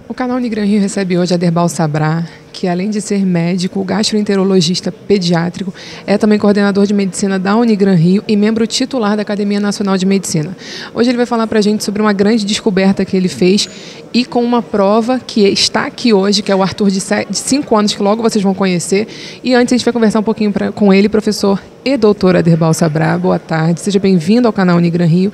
O canal Unigran Rio recebe hoje Aderbal Sabrá, que além de ser médico, gastroenterologista pediátrico, é também coordenador de medicina da Unigran Rio e membro titular da Academia Nacional de Medicina. Hoje ele vai falar para a gente sobre uma grande descoberta que ele fez e com uma prova que está aqui hoje, que é o Arthur de 5 anos, que logo vocês vão conhecer. E antes a gente vai conversar um pouquinho com ele, professor e doutor Aderbal Sabrá. Boa tarde, seja bem-vindo ao canal Unigran Rio.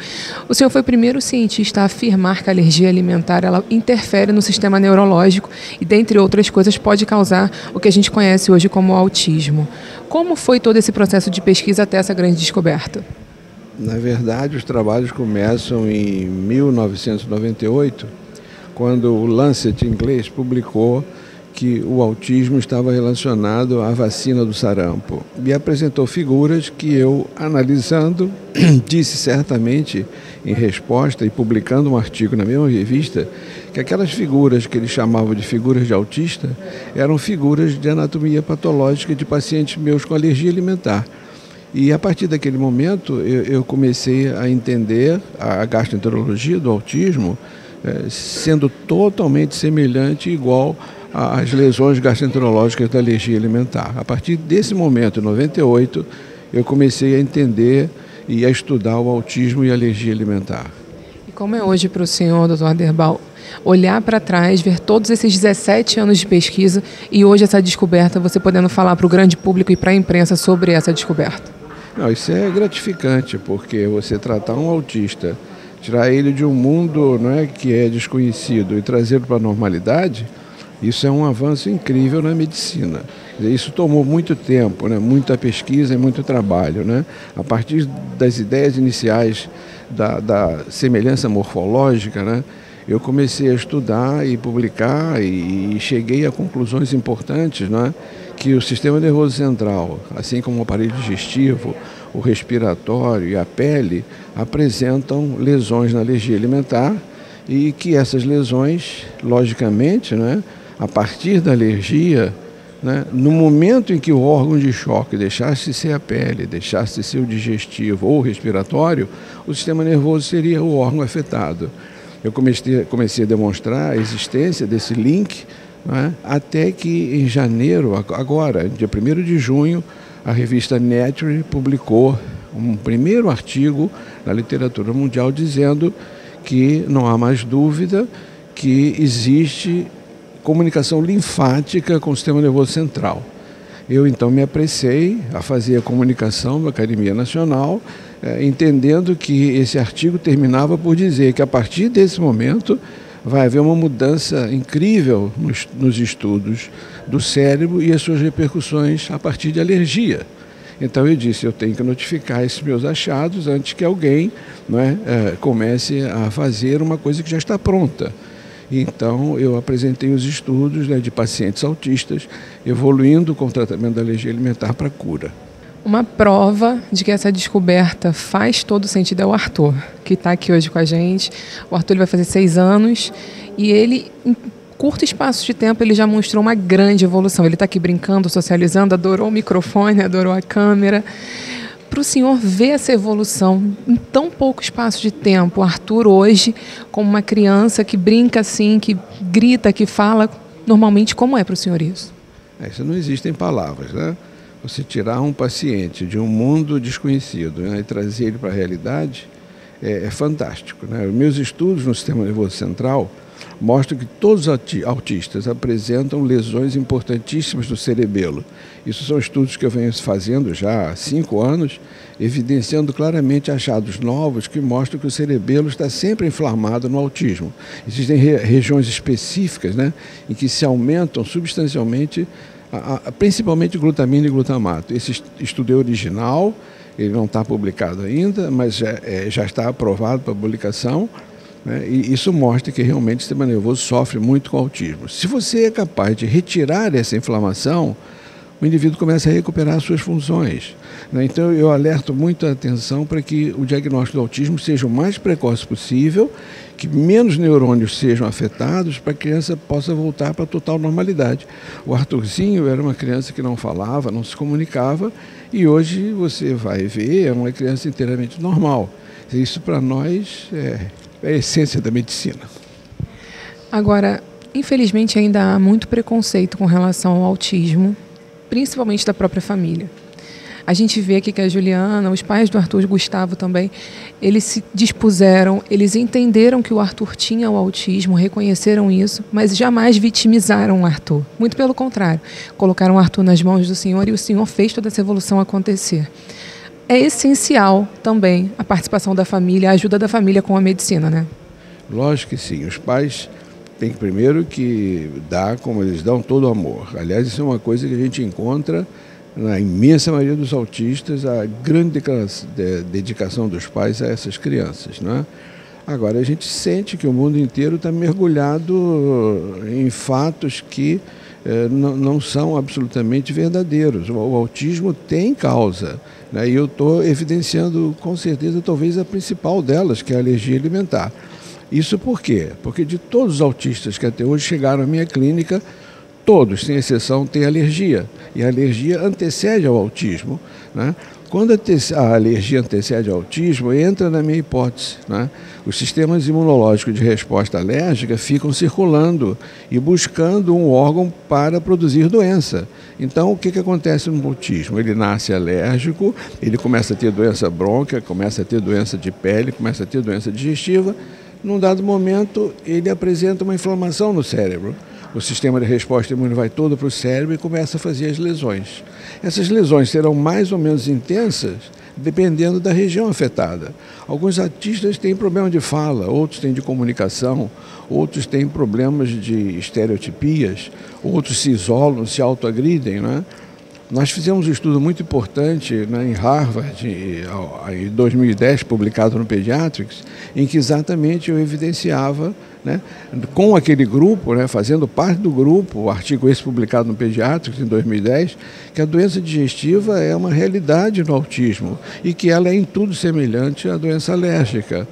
O senhor foi o primeiro cientista a afirmar que a alergia alimentar ela interfere no sistema neurológico e, dentre outras coisas, pode causar o que a gente conhece hoje como autismo. Como foi todo esse processo de pesquisa até essa grande descoberta? Na verdade, os trabalhos começam em 1998, quando o Lancet inglês publicou que o autismo estava relacionado à vacina do sarampo e apresentou figuras que eu, analisando, disse certamente em resposta e publicando um artigo na mesma revista que aquelas figuras que eles chamavam de figuras de autista eram figuras de anatomia patológica de pacientes meus com alergia alimentar. E a partir daquele momento eu comecei a entender a gastroenterologia do autismo sendo totalmente semelhante e igual às lesões gastroenterológicas da alergia alimentar. A partir desse momento, em 98, eu comecei a entender e a estudar o autismo e a alergia alimentar. E como é hoje para o senhor, doutor Aderbal, olhar para trás, ver todos esses 17 anos de pesquisa e hoje essa descoberta, você podendo falar para o grande público e para a imprensa sobre essa descoberta? Não, isso é gratificante, porque você tratar um autista, tirar ele de um mundo, não é, que é desconhecido e trazê-lo para a normalidade, isso é um avanço incrível na medicina. Isso tomou muito tempo, né? Muita pesquisa e muito trabalho, né? A partir das ideias iniciais da semelhança morfológica, né? Eu comecei a estudar e publicar e cheguei a conclusões importantes, né? Que o sistema nervoso central, assim como o aparelho digestivo, o respiratório e a pele, apresentam lesões na alergia alimentar e que essas lesões, logicamente, né? A partir da alergia, né, no momento em que o órgão de choque deixasse de ser a pele, deixasse de ser o digestivo ou o respiratório, o sistema nervoso seria o órgão afetado. Eu comecei a demonstrar a existência desse link, né, até que em janeiro, agora, dia 1º de junho, a revista Nature publicou um primeiro artigo na literatura mundial dizendo que não há mais dúvida que existe comunicação linfática com o sistema nervoso central. Eu então me apressei a fazer a comunicação da Academia Nacional, entendendo que esse artigo terminava por dizer que a partir desse momento vai haver uma mudança incrível nos estudos do cérebro e as suas repercussões a partir de alergia. Então eu disse, eu tenho que notificar esses meus achados antes que alguém, né, comece a fazer uma coisa que já está pronta. Então, eu apresentei os estudos, né, de pacientes autistas, evoluindo com o tratamento da alergia alimentar para cura. Uma prova de que essa descoberta faz todo sentido é o Arthur, que está aqui hoje com a gente. O Arthur ele vai fazer 6 anos e ele, em curto espaço de tempo, ele já mostrou uma grande evolução. Ele está aqui brincando, socializando, adorou o microfone, adorou a câmera. Para o senhor ver essa evolução em tão pouco espaço de tempo, o Arthur hoje, como uma criança que brinca assim, que grita, que fala, normalmente como é para o senhor isso? Isso não existem palavras, né? Você tirar um paciente de um mundo desconhecido, né, e trazer ele para a realidade é fantástico, né? Os meus estudos no sistema nervoso central mostram que todos os autistas apresentam lesões importantíssimas do cerebelo. Isso são estudos que eu venho fazendo já há 5 anos, evidenciando claramente achados novos que mostram que o cerebelo está sempre inflamado no autismo. Existem regiões específicas, né, em que se aumentam substancialmente, principalmente glutamina e glutamato. Esse estudo é original, ele não está publicado ainda, mas já está aprovado para publicação. E isso mostra que realmente o sistema nervoso sofre muito com o autismo. Se você é capaz de retirar essa inflamação, o indivíduo começa a recuperar as suas funções. Então eu alerto muito a atenção para que o diagnóstico do autismo seja o mais precoce possível, que menos neurônios sejam afetados para que a criança possa voltar para a total normalidade. O Arthurzinho era uma criança que não falava, não se comunicava e hoje você vai ver, é uma criança inteiramente normal. Isso para nós é a essência da medicina. Agora, Infelizmente, ainda há muito preconceito com relação ao autismo, principalmente da própria família. A gente vê aqui que a Juliana, os pais do Arthur e Gustavo também, eles se dispuseram, eles entenderam que o Arthur tinha o autismo, reconheceram isso, mas jamais vitimizaram o Arthur. Muito pelo contrário, colocaram o Arthur nas mãos do Senhor e o Senhor fez toda essa evolução acontecer. É essencial também a participação da família, a ajuda da família com a medicina, né? Lógico que sim. Os pais têm primeiro que dar como eles dão todo o amor. Aliás, isso é uma coisa que a gente encontra na imensa maioria dos autistas, a grande dedicação dos pais a essas crianças, não é? Agora, a gente sente que o mundo inteiro está mergulhado em fatos que não são absolutamente verdadeiros. O autismo tem causa, né? E eu estou evidenciando com certeza talvez a principal delas, que é a alergia alimentar. Isso por quê? Porque de todos os autistas que até hoje chegaram à minha clínica, todos, sem exceção, têm alergia. E a alergia antecede ao autismo, né? Quando a alergia antecede ao autismo, entra na minha hipótese, né? Os sistemas imunológicos de resposta alérgica ficam circulando e buscando um órgão para produzir doença. Então, o que acontece no autismo? Ele nasce alérgico, ele começa a ter doença brônquica, começa a ter doença de pele, começa a ter doença digestiva. Num dado momento, ele apresenta uma inflamação no cérebro. O sistema de resposta imune vai todo para o cérebro e começa a fazer as lesões. Essas lesões serão mais ou menos intensas, dependendo da região afetada. Alguns autistas têm problema de fala, outros têm de comunicação, outros têm problemas de estereotipias, outros se isolam, se autoagridem, né? Nós fizemos um estudo muito importante, né, em Harvard, em 2010, publicado no Pediatrics, em que exatamente eu evidenciava, né, com aquele grupo, né, fazendo parte do grupo, o artigo esse publicado no Pediatrics em 2010, que a doença digestiva é uma realidade no autismo e que ela é em tudo semelhante à doença alérgica.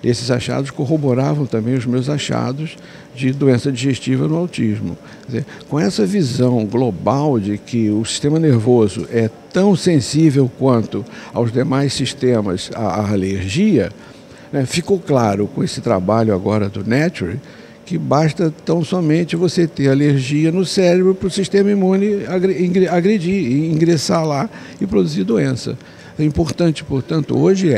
Esses achados corroboravam também os meus achados de doença digestiva no autismo. Quer dizer, com essa visão global de que o sistema nervoso é tão sensível quanto aos demais sistemas à alergia, né, ficou claro com esse trabalho agora do Nature que basta tão somente você ter alergia no cérebro para o sistema imune agredir, ingressar lá e produzir doença. É importante, portanto, hoje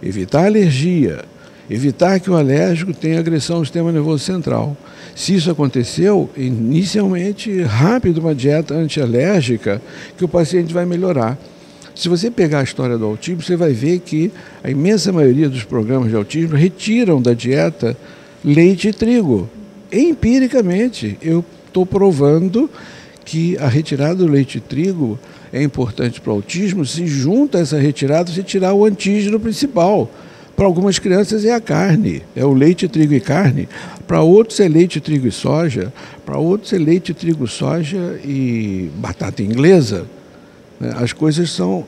evitar alergia, evitar que o alérgico tenha agressão ao sistema nervoso central. Se isso aconteceu, inicialmente, rápido uma dieta antialérgica que o paciente vai melhorar. Se você pegar a história do autismo, você vai ver que a imensa maioria dos programas de autismo retiram da dieta leite e trigo. Empiricamente, eu estou provando que a retirada do leite e trigo é importante para o autismo. Se junta a essa retirada, você tirar o antígeno principal. Para algumas crianças é a carne, é o leite, trigo e carne. Para outros é leite, trigo e soja. Para outros é leite, trigo, soja e batata inglesa. As coisas são...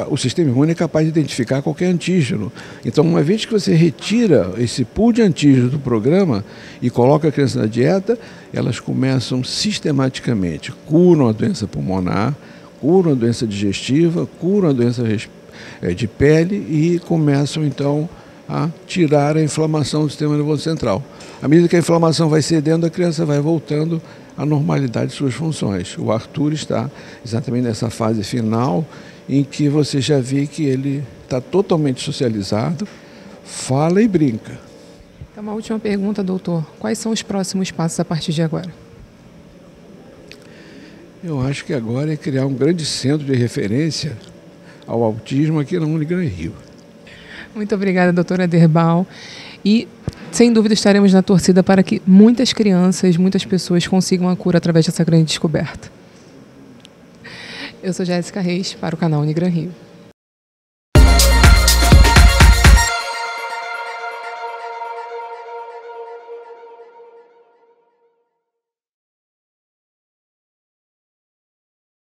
O sistema imune é capaz de identificar qualquer antígeno. Então, uma vez que você retira esse pool de antígeno do programa e coloca a criança na dieta, elas começam sistematicamente, curam a doença pulmonar, curam a doença digestiva, curam a doença de pele e começam, então, a tirar a inflamação do sistema nervoso central. À medida que a inflamação vai cedendo, a criança vai voltando à normalidade de suas funções. O Arthur está exatamente nessa fase final em que você já vê que ele está totalmente socializado, fala e brinca. Então, uma última pergunta, doutor. Quais são os próximos passos a partir de agora? Eu acho que agora é criar um grande centro de referência ao autismo aqui na Unigran-Rio. Muito obrigada, doutora Aderbal. E, sem dúvida, estaremos na torcida para que muitas crianças, muitas pessoas consigam a cura através dessa grande descoberta. Eu sou Jéssica Reis, para o canal Unigran-Rio.